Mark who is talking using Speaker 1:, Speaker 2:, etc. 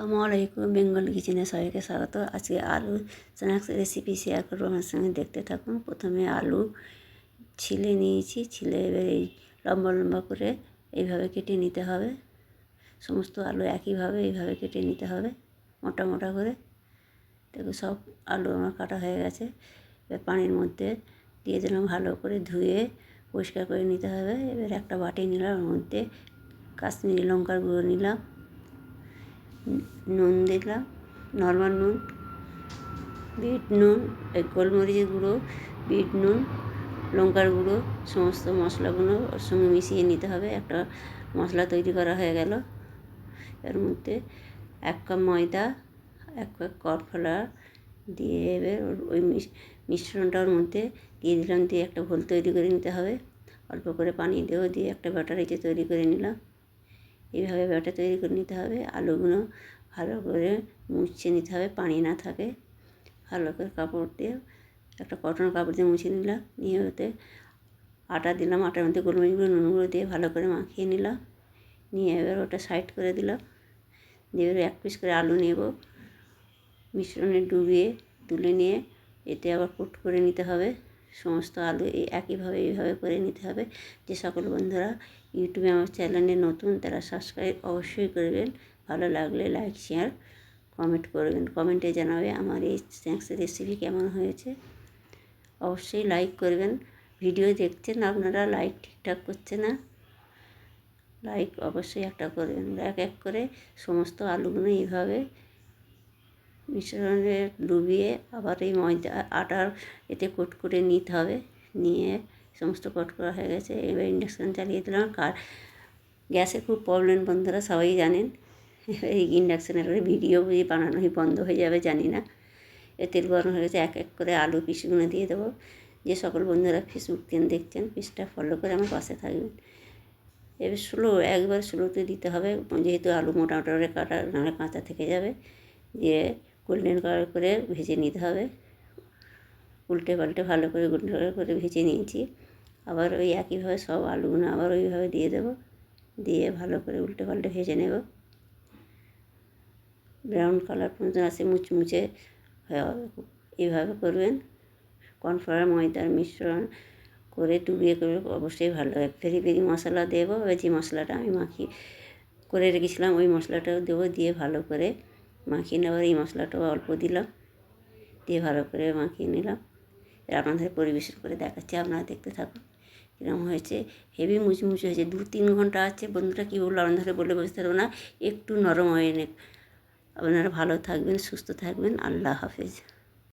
Speaker 1: আসসালামু আলাইকুম, বেঙ্গল কিচেনে সবাইকে স্বাগত। আজকে আলু স্ন্যাক্স রেসিপি শেয়ার করবো, আমার সঙ্গে দেখতে থাকুন। প্রথমে আলু ছিলে নিয়েছি, ছিলে এবার এই লম্বা লম্বা করে এইভাবে কেটে নিতে হবে। সমস্ত আলু একইভাবে এইভাবে কেটে নিতে হবে, মোটা মোটা করে। দেখো সব আলু আমার কাটা হয়ে গেছে। এবার পানির মধ্যে দিয়ে দিলাম, ভালো করে ধুয়ে পরিষ্কার করে নিতে হবে। এবার একটা বাটি নিলাম, ওর মধ্যে কাশ্মীরি লঙ্কার গুঁড়ো নিলাম, নুন দিলাম, নর্মাল নুন, বিট নুন, গোলমরিচের গুঁড়ো, বিট নুন, লঙ্কার গুঁড়ো, সমস্ত মশলাগুলো ওর সঙ্গে মিশিয়ে নিতে হবে। একটা মশলা তৈরি করা হয়ে গেল। এর মধ্যে 1 কাপ ময়দা, 1 কাপ কর্নফ্লাওয়ার দিয়ে এবার ওই মিশ্রণটার মধ্যে দিয়ে দিলাম, দিয়ে একটা ঘোল তৈরি করে নিতে হবে। অল্প করে পানি দিয়ে একটা ব্যাটার তৈরি করে নিলাম। এইভাবে ব্যাটার তৈরি করে নিতে হবে। আলুগুলো ভালো করে মুছে নিতে হবে, পানি না থাকে। ভালো করে কাপড় দিয়ে, একটা কটন কাপড় দিয়ে মুছে নিলাম। নিয়ে ওতে আটা দিলাম, আটার মধ্যে গোলমরিচ গুঁড়ো, নুন গুঁড়ো দিয়ে ভালো করে মাখিয়ে নিলাম। নিয়ে এবার ওটা সাইড করে দিলাম। দিয়ে এবার 1 পিস করে আলু নেব, মিশ্রণে ডুবিয়ে তুলে নিয়ে এতে আবার কোট করে নিতে হবে। সমস্ত আলু একইভাবে এইভাবে করে নিতে হবে। যে সকল বন্ধুরা ইউটিউবে আমার চ্যানেলে নতুন, তারা সাবস্ক্রাইব অবশ্যই করবেন। ভালো লাগলে লাইক, শেয়ার, কমেন্ট করবেন। কমেন্টে জানাবে আমার এই স্ন্যাক্সের রেসিপি কেমন হয়েছে। অবশ্যই লাইক করবেন। ভিডিও দেখছেন আপনারা, লাইক ঠিকঠাক করছে না, লাইক অবশ্যই একটা করবেন। এক এক করে সমস্ত আলুগুলো এইভাবে মিশ্রণে ডুবিয়ে আবার এই ময়দা আটার এতে কোট করে নিতে হবে। নিয়ে সমস্ত কোট করা হয়ে গেছে। এবার ইন্ডাকশান চালিয়ে দিলাম। গ্যাসের খুব প্রবলেম বন্ধুরা, সবাই জানেন। এই ইন্ডাকশানের ভিডিও বানানোই বন্ধ হয়ে যাবে জানি না। তেল গরম হয়ে গেছে, এক এক করে আলু পিসগুলো দিয়ে দেবো। যে সকল বন্ধুরা ফেসবুক থেকে দেখছেন, পেজটা ফলো করে আমার পাশে থাকবেন। এবার একবার স্লোতে দিতে হবে, যেহেতু আলু মোটা মোটা করে কাটা, নাহলে কাঁচা থেকে যাবে। দিয়ে গোল্ডেন কালার করে ভেজে নিতে হবে। উল্টে পাল্টে ভালো করে গোল্ডেন কালার করে ভেজে নিয়েছি। আবার ওই একইভাবে সব আলুগুলো আবার ওইভাবে দিয়ে দেবো। দিয়ে ভালো করে উল্টে পাল্টে ভেজে নেব। ব্রাউন কালার পর্যন্ত আসে, মুচমুচে এইভাবে করবেন। কর্নফ্লাওয়ার ময়দার মিশ্রণ করে ডুবিয়ে করে অবশ্যই ভালো হয়। পেরি পেরি মশলা দেবো, যে মশলাটা আমি মাখিয়ে করে রেখেছিলাম ওই মশলাটাও দেবো। দিয়ে ভালো করে মাখিয়ে নেওয়ার, এই মশলাটাও অল্প দিলাম, দিয়ে ভালো করে মাখিয়ে নিলাম। এর আপনাদের পরিবেশন করে দেখাচ্ছি, আপনারা দেখতে থাকুন এরকম হয়েছে। হেভি মুচমুচে হয়েছে। 2-3 ঘন্টা আছে বন্ধুরা, কী বললো আপনাদের বলে বুঝতে পারবো না, একটু নরম হয়ে নে। আপনারা ভালো থাকবেন, সুস্থ থাকবেন। আল্লাহ হাফেজ।